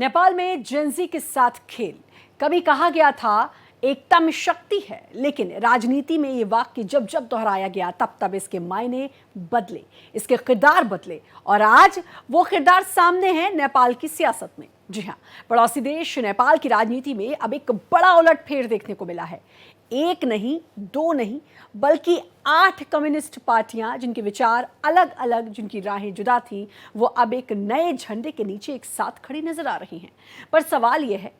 नेपाल में जेनजी के साथ खेल। कभी कहा गया था एकता में शक्ति है, लेकिन राजनीति में ये वाक्य जब जब दोहराया गया तब तब इसके मायने बदले, इसके किरदार बदले और आज वो किरदार सामने है नेपाल की सियासत में। जी हाँ, पड़ोसी देश नेपाल की राजनीति में अब एक बड़ा उलटफेर देखने को मिला है। एक नहीं, दो नहीं, बल्कि 8 कम्युनिस्ट पार्टियां जिनके विचार अलग अलग, जिनकी राहें जुदा थी, वो अब एक नए झंडे के नीचे एक साथ खड़ी नजर आ रही हैं। पर सवाल यह है,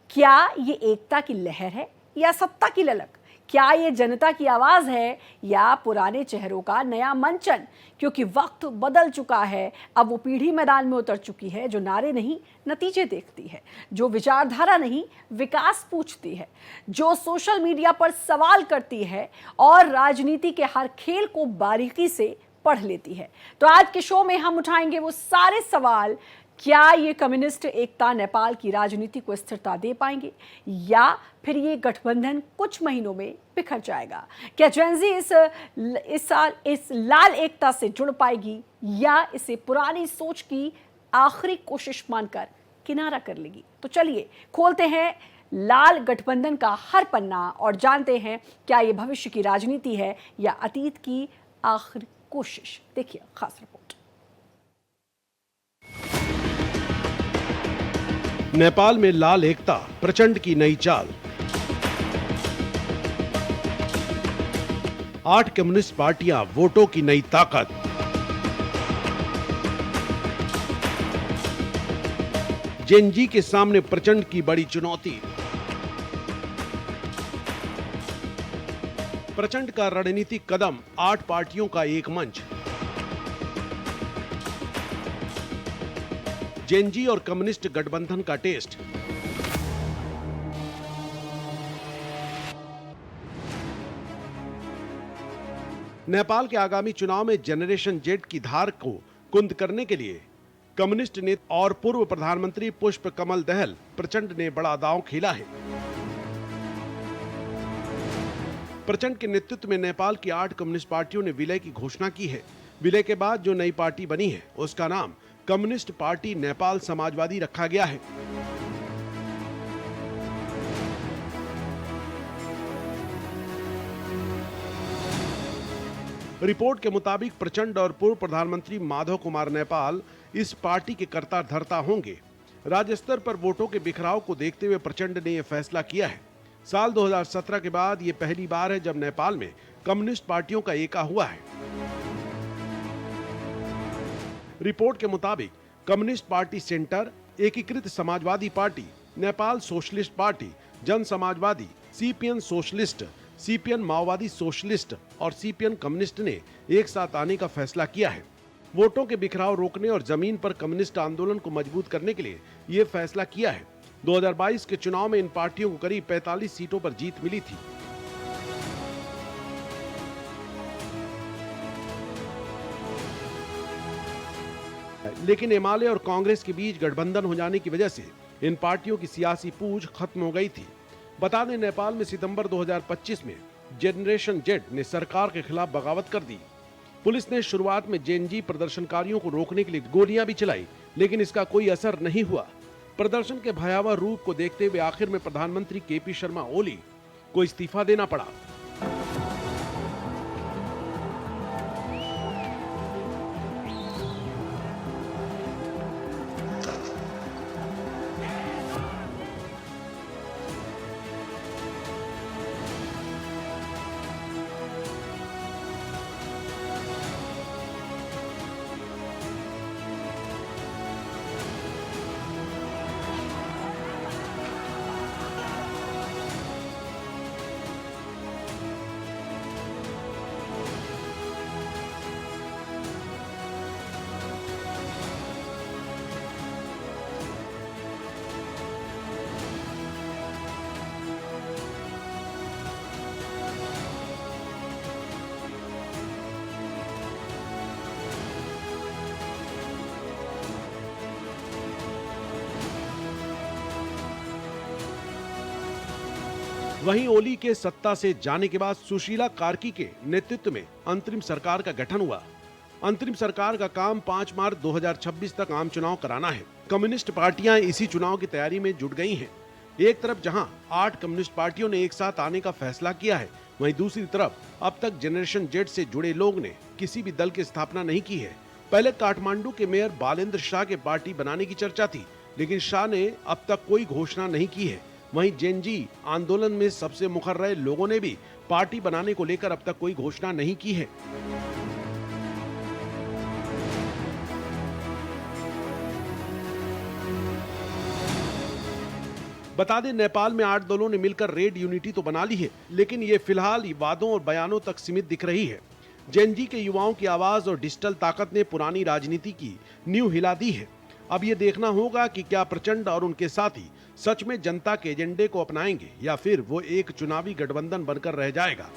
क्या ये एकता की लहर है या सत्ता की ललक? क्या ये जनता की आवाज है या पुराने चेहरों का नया मंचन? क्योंकि वक्त बदल चुका है। अब वो पीढ़ी मैदान में उतर चुकी है जो नारे नहीं नतीजे देखती है, जो विचारधारा नहीं विकास पूछती है, जो सोशल मीडिया पर सवाल करती है और राजनीति के हर खेल को बारीकी से पढ़ लेती है। तो आज के शो में हम उठाएंगे वो सारे सवाल। क्या ये कम्युनिस्ट एकता नेपाल की राजनीति को स्थिरता दे पाएंगे या फिर ये गठबंधन कुछ महीनों में बिखर जाएगा? क्या जेनजी इस लाल एकता से जुड़ पाएगी या इसे पुरानी सोच की आखिरी कोशिश मानकर किनारा कर लेगी? तो चलिए खोलते हैं लाल गठबंधन का हर पन्ना और जानते हैं क्या ये भविष्य की राजनीति है या अतीत की आखिरी कोशिश। देखिए खास रिपोर्ट। नेपाल में लाल एकता, प्रचंड की नई चाल। 8 कम्युनिस्ट पार्टियां, वोटों की नई ताकत। जेनजी के सामने प्रचंड की बड़ी चुनौती। प्रचंड का रणनीतिक कदम, 8 पार्टियों का एक मंच। जेनजी और कम्युनिस्ट गठबंधन का टेस्ट। नेपाल के आगामी चुनाव में जनरेशन जेड की धार को कुंद करने के लिए कम्युनिस्ट नेता और पूर्व प्रधानमंत्री पुष्प कमल दहल प्रचंड ने बड़ा दांव खेला है। प्रचंड के नेतृत्व में नेपाल की 8 कम्युनिस्ट पार्टियों ने विलय की घोषणा की है। विलय के बाद जो नई पार्टी बनी है उसका नाम कम्युनिस्ट पार्टी नेपाल समाजवादी रखा गया है। रिपोर्ट के मुताबिक प्रचंड और पूर्व प्रधानमंत्री माधव कुमार नेपाल इस पार्टी के कर्ता धर्ता होंगे। राज्य स्तर पर वोटों के बिखराव को देखते हुए प्रचंड ने यह फैसला किया है। साल 2017 के बाद यह पहली बार है जब नेपाल में कम्युनिस्ट पार्टियों का एका हुआ है। रिपोर्ट के मुताबिक कम्युनिस्ट पार्टी सेंटर, एकीकृत Samajwadi party, Nepal socialist party, जन समाजवादी, सीपीएन सोशलिस्ट, सीपीएन माओवादी सोशलिस्ट और सीपीएन कम्युनिस्ट ने एक साथ आने का फैसला किया है। वोटों के बिखराव रोकने और जमीन पर कम्युनिस्ट आंदोलन को मजबूत करने के लिए यह फैसला किया है। 2022 के चुनाव में इन पार्टियों को करीब 45 सीटों पर जीत मिली थी। लेकिन एमाले और कांग्रेस के बीच गठबंधन हो जाने की वजह से इन पार्टियों की सियासी पूंछ खत्म हो गई थी। बता दें, नेपाल में सितंबर 2025 में जनरेशन जेड ने सरकार के खिलाफ बगावत कर दी। पुलिस ने शुरुआत में जेनजी प्रदर्शनकारियों को रोकने के लिए गोलियां भी चलाई, लेकिन इसका कोई असर नहीं हुआ। प्रदर्शन के भयावह रूप को देखते हुए आखिर में प्रधानमंत्री केपी शर्मा ओली को इस्तीफा देना पड़ा। वहीं ओली के सत्ता से जाने के बाद सुशीला कार्की के नेतृत्व में अंतरिम सरकार का गठन हुआ। अंतरिम सरकार का काम 5 मार्च 2026 तक आम चुनाव कराना है। कम्युनिस्ट पार्टियां इसी चुनाव की तैयारी में जुट गई हैं। एक तरफ जहां 8 कम्युनिस्ट पार्टियों ने एक साथ आने का फैसला किया है, वहीं दूसरी तरफ अब तक जनरेशन जेड से जुड़े लोग ने किसी भी दल की स्थापना नहीं की है। पहले काठमांडू के मेयर बालेंद्र शाह के पार्टी बनाने की चर्चा थी, लेकिन शाह ने अब तक कोई घोषणा नहीं की है। वहीं जेनजी आंदोलन में सबसे मुखर रहे लोगों ने भी पार्टी बनाने को लेकर अब तक कोई घोषणा नहीं की है। बता दें, नेपाल में 8 दलों ने मिलकर रेड यूनिटी तो बना ली है, लेकिन ये फिलहाल वादों और बयानों तक सीमित दिख रही है। जेनजी के युवाओं की आवाज और डिजिटल ताकत ने पुरानी राजनीति की नींव हिला दी है। अब ये देखना होगा कि क्या प्रचंड और उनके साथी सच में जनता के एजेंडे को अपनाएंगे या फिर वो एक चुनावी गठबंधन बनकर रह जाएगा।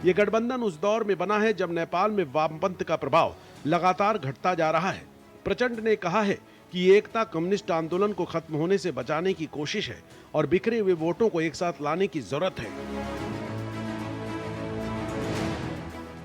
ये गठबंधन उस दौर में बना है जब नेपाल में वामपंथ का प्रभाव लगातार घटता जा रहा है। प्रचंड ने कहा है कि एकता कम्युनिस्ट आंदोलन को खत्म होने से बचाने की कोशिश है और बिखरे हुए वोटों को एक साथ लाने की जरूरत है।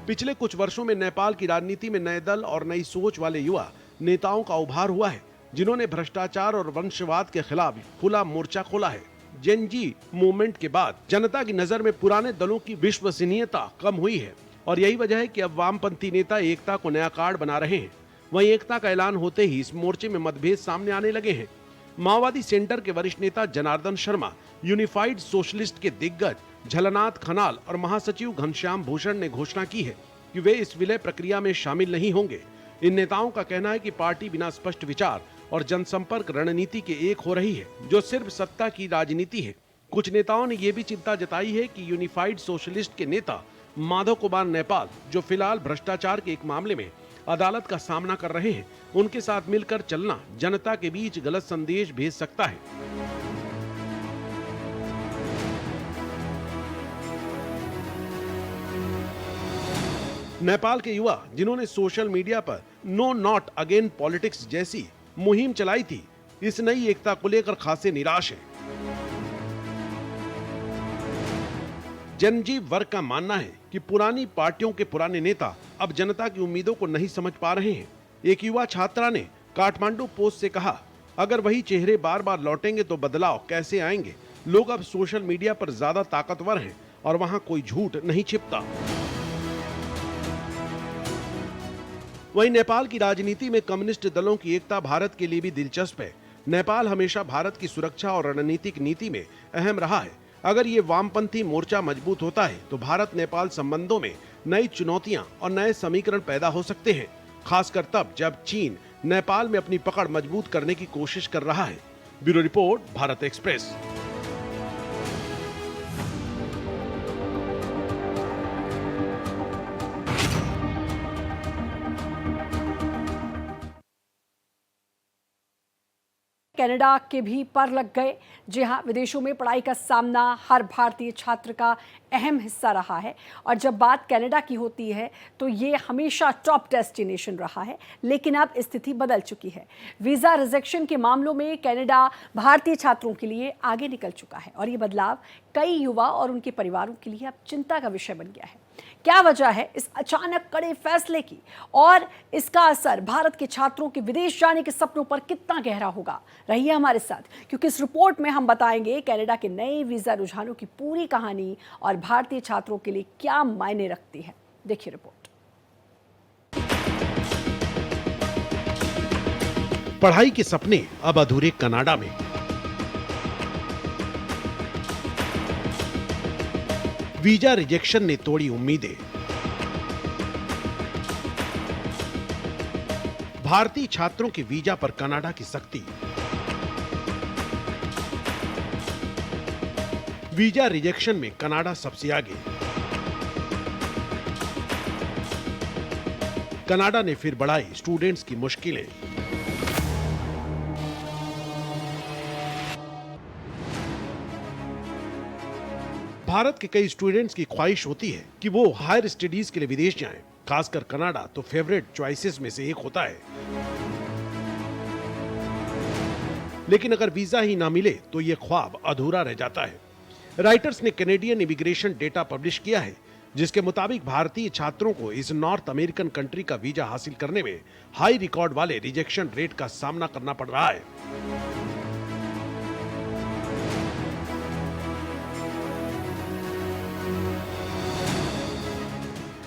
पिछले कुछ वर्षों में नेपाल की राजनीति में नए दल और नई सोच वाले युवा नेताओं का उभार हुआ है, जिन्होंने भ्रष्टाचार और वंशवाद के खिलाफ खुला मोर्चा खोला है। जेनजी मूवमेंट के बाद जनता की नजर में पुराने दलों की विश्वसनीयता कम हुई है और यही वजह है कि अब वामपंथी नेता एकता को नया कार्ड बना रहे हैं। वहीं एकता का ऐलान होते ही इस मोर्चे में मतभेद सामने आने लगे हैं। माओवादी सेंटर के वरिष्ठ नेता जनार्दन शर्मा, यूनिफाइड सोशलिस्ट के दिग्गज झलनाथ खनाल और महासचिव घनश्याम भूषण ने घोषणा की है कि वे इस विलय प्रक्रिया में शामिल नहीं होंगे। इन नेताओं का कहना है कि पार्टी बिना स्पष्ट विचार और जनसंपर्क रणनीति के एक हो रही है, जो सिर्फ सत्ता की राजनीति है। कुछ नेताओं ने यह भी चिंता जताई है कि यूनिफाइड सोशलिस्ट के नेता माधव कुमार नेपाल, जो फिलहाल भ्रष्टाचार के एक मामले में अदालत का सामना कर रहे हैं, उनके साथ मिलकर चलना जनता के बीच गलत संदेश भेज सकता है। नेपाल के युवा जिन्होंने सोशल मीडिया पर नो नॉट अगेन पॉलिटिक्स जैसी मुहिम चलाई थी, इस नई एकता को लेकर खासे निराश हैं। जनजीव वर्ग का मानना है कि पुरानी पार्टियों के पुराने नेता अब जनता की उम्मीदों को नहीं समझ पा रहे हैं। एक युवा छात्रा ने काठमांडू पोस्ट से कहा, अगर वही चेहरे बार बार लौटेंगे तो बदलाव कैसे आएंगे। लोग अब सोशल मीडिया पर ज्यादा ताकतवर हैं और वहां कोई झूठ नहीं छिपता। वहीं नेपाल की राजनीति में कम्युनिस्ट दलों की एकता भारत के लिए भी दिलचस्प है। नेपाल हमेशा भारत की सुरक्षा और रणनीतिक नीति में अहम रहा है। अगर ये वामपंथी मोर्चा मजबूत होता है तो भारत नेपाल संबंधों में नई चुनौतियां और नए समीकरण पैदा हो सकते हैं, खासकर तब जब चीन नेपाल में अपनी पकड़ मजबूत करने की कोशिश कर रहा है। Bureau report, Bharat express. Canada के भी पर लग गए। जी हाँ, विदेशों में पढ़ाई का सामना हर भारतीय छात्र का अहम हिस्सा रहा है और जब बात कनाडा की होती है तो ये हमेशा टॉप डेस्टिनेशन रहा है, लेकिन अब स्थिति बदल चुकी है। वीज़ा रिजेक्शन के मामलों में कनाडा भारतीय छात्रों के लिए आगे निकल चुका है और ये बदलाव कई युवा और उनके परिवारों के लिए अब चिंता का विषय बन गया है। क्या वजह है इस अचानक कड़े फैसले की और इसका असर भारत के छात्रों के विदेश जाने के सपनों पर कितना गहरा होगा? रहिए हमारे साथ, क्योंकि इस रिपोर्ट में हम बताएंगे कनाडा के नए वीजा रुझानों की पूरी कहानी और भारतीय छात्रों के लिए क्या मायने रखती है। देखिए रिपोर्ट। पढ़ाई के सपने अब अधूरे कनाडा में। वीजा रिजेक्शन ने तोड़ी उम्मीदें। भारतीय छात्रों के वीजा पर कनाडा की सख्ती। वीजा रिजेक्शन में कनाडा सबसे आगे। कनाडा ने फिर बढ़ाई स्टूडेंट्स की मुश्किलें। भारत के कई स्टूडेंट्स की ख्वाहिश होती है कि वो हायर स्टडीज के लिए विदेश जाएं, खासकर कनाडा तो फेवरेट चॉइसेस में से एक होता है। लेकिन अगर वीजा ही ना मिले तो ये ख्वाब अधूरा रह जाता है। राइटर्स ने कैनेडियन इमिग्रेशन डेटा पब्लिश किया है। जिसके मुताबिक भारतीय छात्रों को इस नॉर्थ अमेरिकन कंट्री का वीजा हासिल करने में हाई रिकॉर्ड वाले रिजेक्शन रेट का सामना करना पड़ रहा है।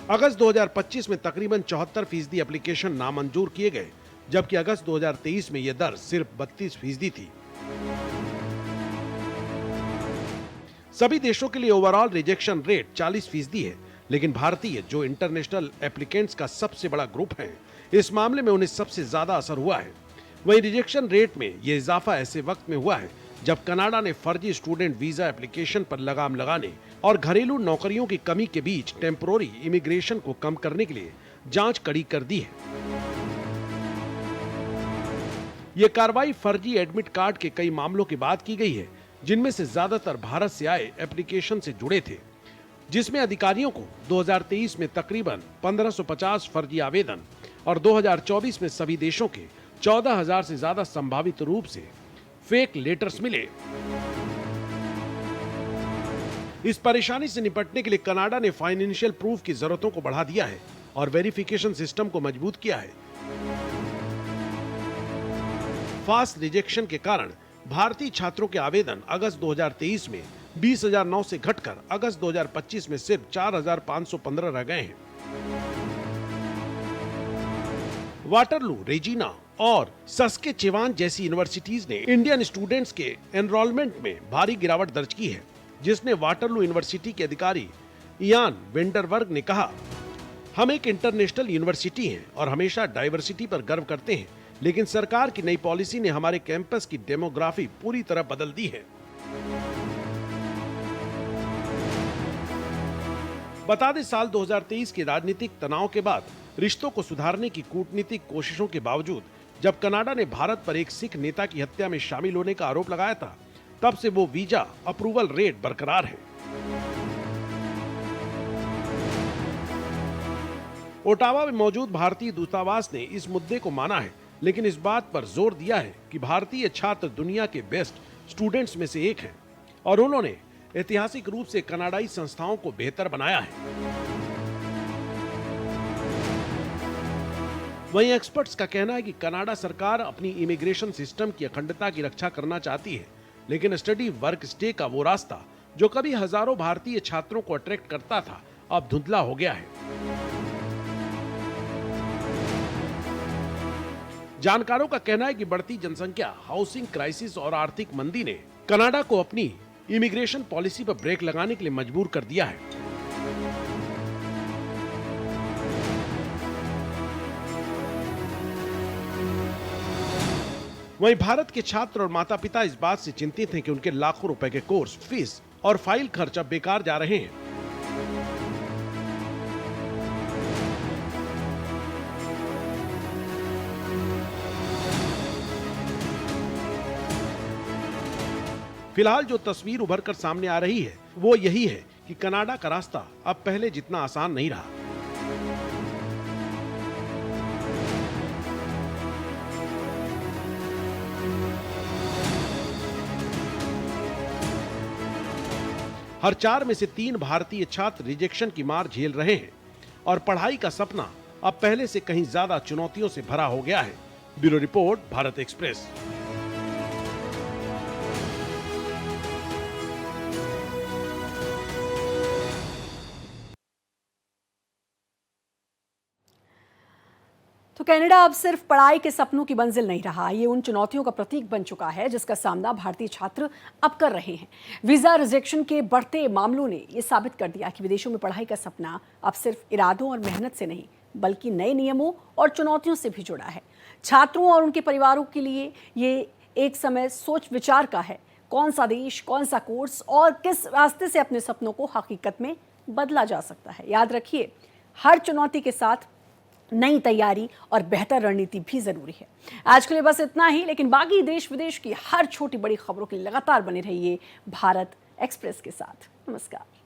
अगस्त 2025 में तकरीबन 74% एप्लीकेशन नामंजूर किए गए, जबकि अगस्त 2023 में यह दर सिर्फ 32% थी। सभी देशों के लिए ओवरऑल रिजेक्शन रेट 40% है, लेकिन भारतीय जो इंटरनेशनल एप्लीकेंट्स का सबसे बड़ा ग्रुप है, इस मामले में उन्हें सबसे ज्यादा असर हुआ है। वहीं रिजेक्शन रेट में यह इजाफा ऐसे वक्त में हुआ है जब कनाडा ने फर्जी स्टूडेंट वीजा एप्लीकेशन पर लगाम लगाने और घरेलू नौकरियों की कमी के बीच टेम्पोररी इमिग्रेशन को कम करने के लिए जांच कड़ी कर दी है। यह कार्रवाई फर्जी एडमिट कार्ड के कई मामलों के बाद की गई है, जिनमें से ज्यादातर भारत से आए एप्लीकेशन से जुड़े थे, जिसमें अधिकारियों को 2023 में तकरीबन 1550 फर्जी आवेदन और 2024 में सभी देशों के 14,000 से ज्यादा संभावित रूप से फेक लेटर्स मिले। इस परेशानी से निपटने के लिए कनाडा ने फाइनेंशियल प्रूफ की जरूरतों को बढ़ा दिया है और वेरिफिकेशन सिस्टम को मजबूत किया है। फास्ट रिजेक्शन के कारण भारतीय छात्रों के आवेदन अगस्त 2023 में 20,009 से घटकर अगस्त 2025 में सिर्फ 4,515 रह गए हैं। वाटरलू, रेजिना और सस्केचेवान जैसी यूनिवर्सिटीज ने इंडियन स्टूडेंट्स के एनरोलमेंट में भारी गिरावट दर्ज की है, जिसने वाटरलू यूनिवर्सिटी के अधिकारी इयान वेंडरवर्ग ने कहा, हम एक इंटरनेशनल यूनिवर्सिटी हैं और हमेशा डाइवर्सिटी पर गर्व करते हैं, लेकिन सरकार की नई पॉलिसी ने हमारे कैंपस की डेमोग्राफी पूरी तरह बदल दी है। बता दें, साल 2023 के राजनीतिक तनाव के बाद रिश्तों को सुधारने की कूटनीतिक कोशिशों के बावजूद जब कनाडा ने भारत पर एक सिख नेता की हत्या में शामिल होने का आरोप लगाया था, तब से वो वीजा अप्रूवल रेट बरकरार है। ओटावा में मौजूद भारतीय दूतावास ने इस मुद्दे को माना है, लेकिन इस बात पर जोर दिया है कि भारतीय छात्र दुनिया के बेस्ट स्टूडेंट्स में से एक हैं और उन्होंने ऐतिहासिक रूप से कनाडाई संस्थाओं को बेहतर बनाया है। वहीं एक्सपर्ट्स का कहना है कि कनाडा सरकार अपनी इमिग्रेशन सिस्टम की अखंडता की रक्षा करना चाहती है, लेकिन स्टडी वर्क स्टे का वो रास्ता जो कभी हजारों भारतीय छात्रों को अट्रैक्ट करता था, अब धुंधला हो गया है। जानकारों का कहना है कि बढ़ती जनसंख्या, हाउसिंग क्राइसिस और आर्थिक मंदी ने कनाडा को अपनी इमिग्रेशन पॉलिसी पर ब्रेक लगाने के लिए मजबूर कर दिया है। वहीं भारत के छात्र और माता पिता इस बात से चिंतित हैं कि उनके लाखों रुपए के कोर्स फीस और फाइल खर्च अब बेकार जा रहे हैं। फिलहाल जो तस्वीर उभर कर सामने आ रही है वो यही है कि कनाडा का रास्ता अब पहले जितना आसान नहीं रहा। हर 4 में से 3 भारतीय छात्र रिजेक्शन की मार झेल रहे हैं और पढ़ाई का सपना अब पहले से कहीं ज्यादा चुनौतियों से भरा हो गया है। Bureau report, Bharat express. तो कनाडा अब सिर्फ पढ़ाई के सपनों की मंजिल नहीं रहा, ये उन चुनौतियों का प्रतीक बन चुका है जिसका सामना भारतीय छात्र अब कर रहे हैं। वीजा रिजेक्शन के बढ़ते मामलों ने ये साबित कर दिया कि विदेशों में पढ़ाई का सपना अब सिर्फ इरादों और मेहनत से नहीं, बल्कि नए नियमों और चुनौतियों से भी जुड़ा है। छात्रों और उनके परिवारों के लिए ये एक समय सोच विचार का है, कौन सा देश, कौन सा कोर्स और किस रास्ते से अपने सपनों को हकीकत में बदला जा सकता है। याद रखिए, हर चुनौती के साथ नई तैयारी और बेहतर रणनीति भी जरूरी है। आज के लिए बस इतना ही, लेकिन बाकी देश विदेश की हर छोटी बड़ी खबरों के लिए लगातार बने रहिए भारत एक्सप्रेस के साथ। नमस्कार।